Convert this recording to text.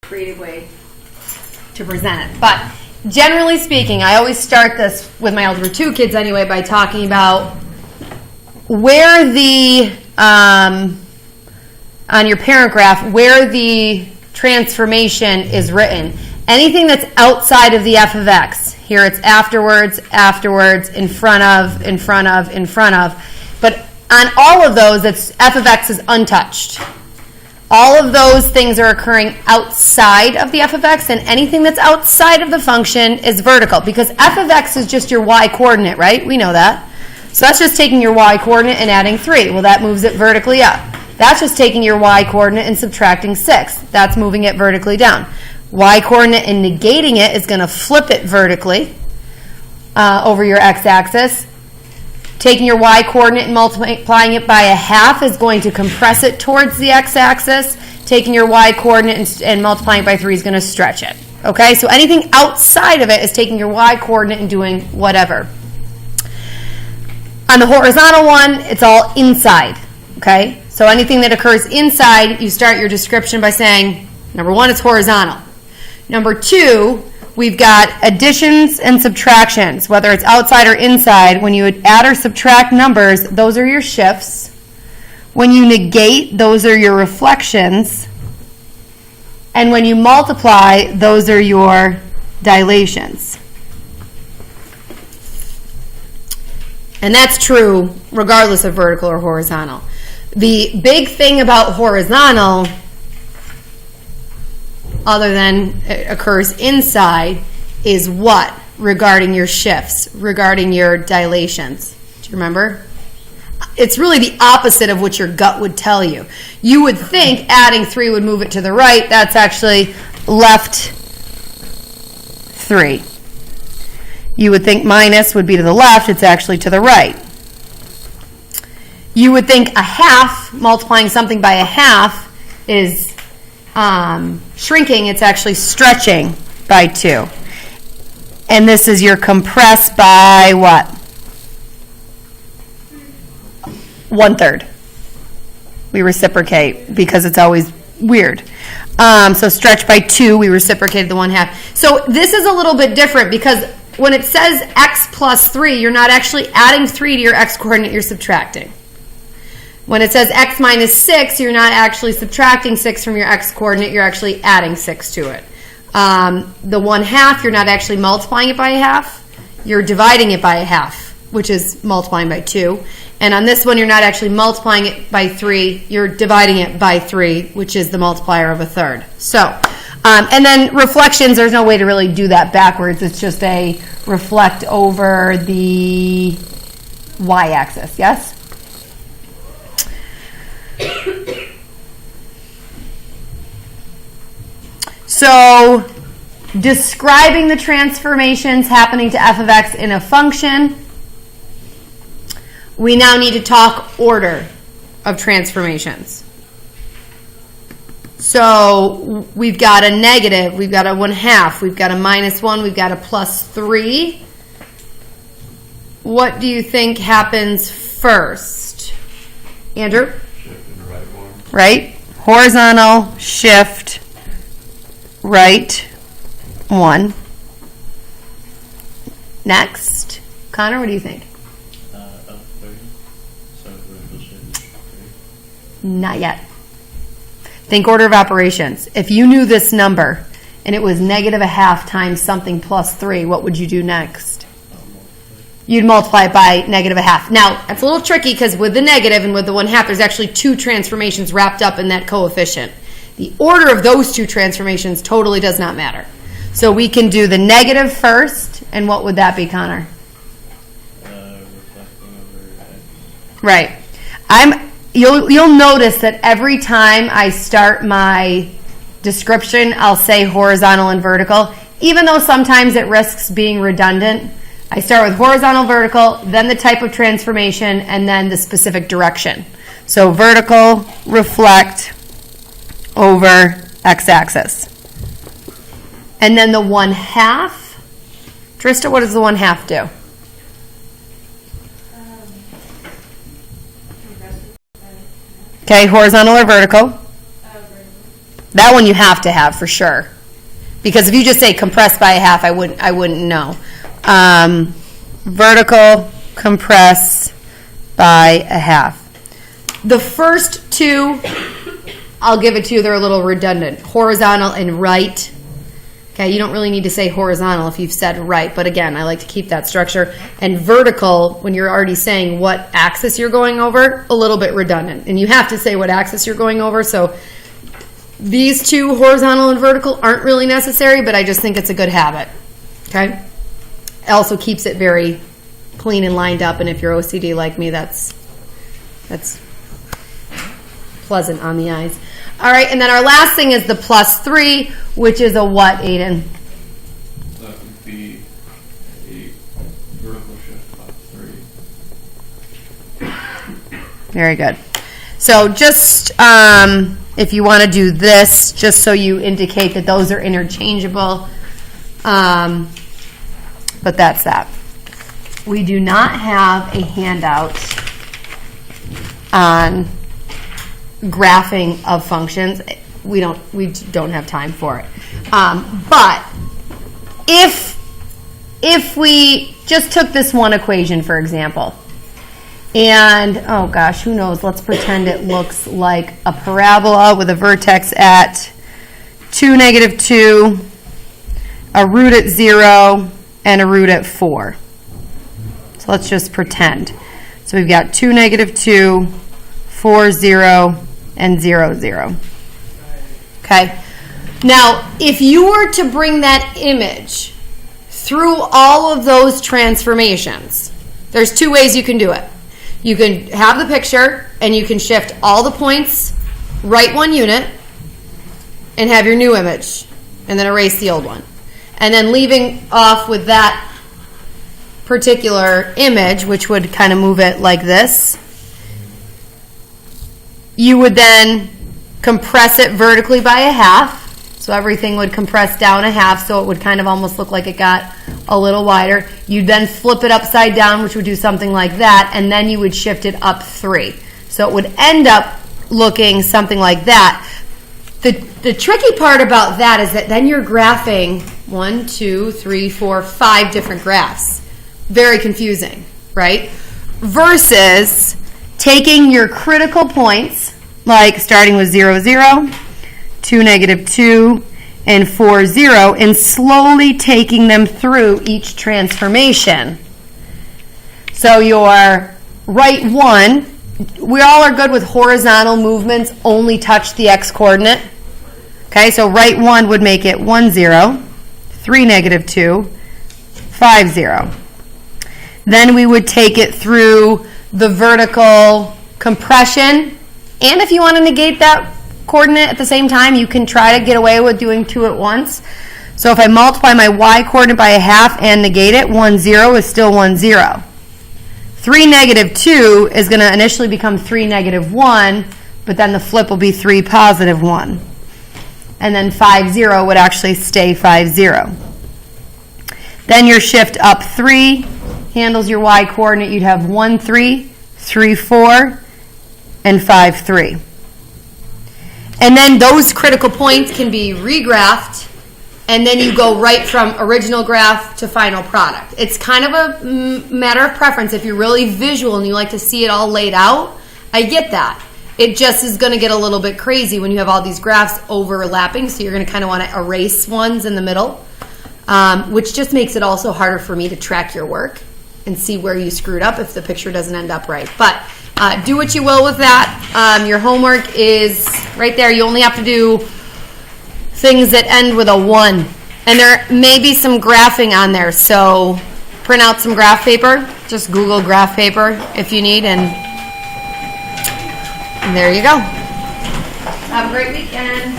creative way to present it. But generally speaking, I always start this with my Algebra 2 kids anyway by talking about where the, on your parent graph, where the transformation is written. Anything that's outside of the f of x. Here it's afterwards, afterwards, in front of, in front of, in front of. But on all of those, it's f of x is untouched. All of those things are occurring outside of the f of x, and anything that's outside of the function is vertical, because f of x is just your y coordinate, right? We know that. So that's just taking your y coordinate and adding 3. Well, that moves it vertically up. That's just taking your y coordinate and subtracting 6. That's moving it vertically down. Y coordinate and negating it is going to flip it vertically over your x-axis. Taking your y coordinate and multiplying it by a half is going to compress it towards the x-axis. Taking your y coordinate and multiplying it by 3 is going to stretch it. Okay, so anything outside of it is taking your y coordinate and doing whatever. On the horizontal one, it's all inside. Okay, so anything that occurs inside, you start your description by saying, number 1, it's horizontal. Number 2, we've got additions and subtractions, whether it's outside or inside. When you add or subtract numbers, those are your shifts. When you negate, those are your reflections. And when you multiply, those are your dilations. And that's true regardless of vertical or horizontal. The big thing about horizontal, other than it occurs inside, is what regarding your shifts, regarding your dilations. Do you remember? It's really the opposite of what your gut would tell you. You would think adding 3 would move it to the right. That's actually left 3. You would think minus would be to the left. It's actually to the right. You would think a half, multiplying something by a half, is shrinking. It's actually stretching by 2. And this is your compress by what? 1/3. We reciprocate because it's always weird. So stretch by 2, we reciprocated the 1/2. So this is a little bit different because when it says x plus 3, you're not actually adding 3 to your x coordinate, you're subtracting. When it says x minus 6, you're not actually subtracting 6 from your x coordinate, you're actually adding 6 to it. The 1/2, you're not actually multiplying it by a half, you're dividing it by a half, which is multiplying by 2. And on this one, you're not actually multiplying it by 3, you're dividing it by 3, which is the multiplier of 1/3. So, and then reflections, there's no way to really do that backwards. It's just a reflect over the y-axis, yes? So, describing the transformations happening to f of x in a function, we now need to talk order of transformations. So, we've got a negative, we've got a 1/2, we've got a minus 1, we've got a plus 3. What do you think happens first? Andrew? Right? Horizontal, shift, right, 1. Next. Connor, what do you think? Up 30. So vertical shift 3. Not yet. Think order of operations. If you knew this number and it was negative a half times something plus 3, what would you do next? You'd multiply it by negative a half. Now, that's a little tricky because with the negative and with the 1/2, there's actually 2 transformations wrapped up in that coefficient. The order of those 2 transformations totally does not matter. So we can do the negative first, and what would that be, Connor? Reflecting over x. Right. You'll notice that every time I start my description, I'll say horizontal and vertical, even though sometimes it risks being redundant. I start with horizontal, vertical, then the type of transformation, and then the specific direction. So vertical, reflect over x-axis. And then the 1/2. Trista, what does the 1/2 do? Okay, horizontal or vertical? That one you have to have for sure. Because if you just say compress by a half, I wouldn't know. Vertical compress by a half. The first two, I'll give it to you, they're a little redundant. Horizontal and right. Okay, you don't really need to say horizontal if you've said right, but again, I like to keep that structure. And vertical, when you're already saying what axis you're going over, a little bit redundant. And you have to say what axis you're going over, so these two, horizontal and vertical, aren't really necessary, but I just think it's a good habit. Okay? It also keeps it very clean and lined up, and if you're OCD like me, that's pleasant on the eyes. All right, and then our last thing is the +3, which is a what, Aiden? That would be a vertical shift +3. Very good. So just if you want to do this, just so you indicate that those are interchangeable, but that's that. We do not have a handout on graphing of functions. We don't have time for it. But if we just took this one equation, for example, and oh gosh, who knows? Let's pretend it looks like a parabola with a vertex at 2, -2, a root at 0, and a root at 4. So let's just pretend. So we've got 2, -2, 4, 0, and 0, 0. Okay. Now, if you were to bring that image through all of those transformations, there's two ways you can do it. You can have the picture and you can shift all the points right 1 unit and have your new image and then erase the old one. And then leaving off with that particular image, which would kind of move it like this, you would then compress it vertically by a half. So everything would compress down a half, so it would kind of almost look like it got a little wider. You'd then flip it upside down, which would do something like that, and then you would shift it up 3. So it would end up looking something like that. The tricky part about that is that then you're graphing 1, 2, 3, 4, 5 different graphs. Very confusing, right? Versus taking your critical points, like starting with 0, 0, 2, -2, and 4, 0, and slowly taking them through each transformation. So your right 1, we all are good with horizontal movements, only touch the x-coordinate. Okay, so right 1 would make it 1, 0, 3, -2, 5, 0. Then we would take it through the vertical compression, and if you want to negate that coordinate at the same time, you can try to get away with doing 2 at once. So if I multiply my y coordinate by a half and negate it, 1, 0 is still 1, 0. 3, -2 is going to initially become 3, -1, but then the flip will be 3, +1. And then 5, 0 would actually stay 5, 0. Then your shift up 3 handles your y coordinate. You'd have 1, 3, 3, 4, and 5, 3. And then those critical points can be regraphed, and then you go right from original graph to final product. It's kind of a matter of preference. If you're really visual and you like to see it all laid out, I get that. It just is going to get a little bit crazy when you have all these graphs overlapping, so you're going to kind of want to erase ones in the middle, which just makes it also harder for me to track your work and see where you screwed up if the picture doesn't end up right. But do what you will with that. Your homework is right there. You only have to do things that end with a 1. And there may be some graphing on there, so print out some graph paper. Just Google graph paper if you need, and there you go. Have a great weekend.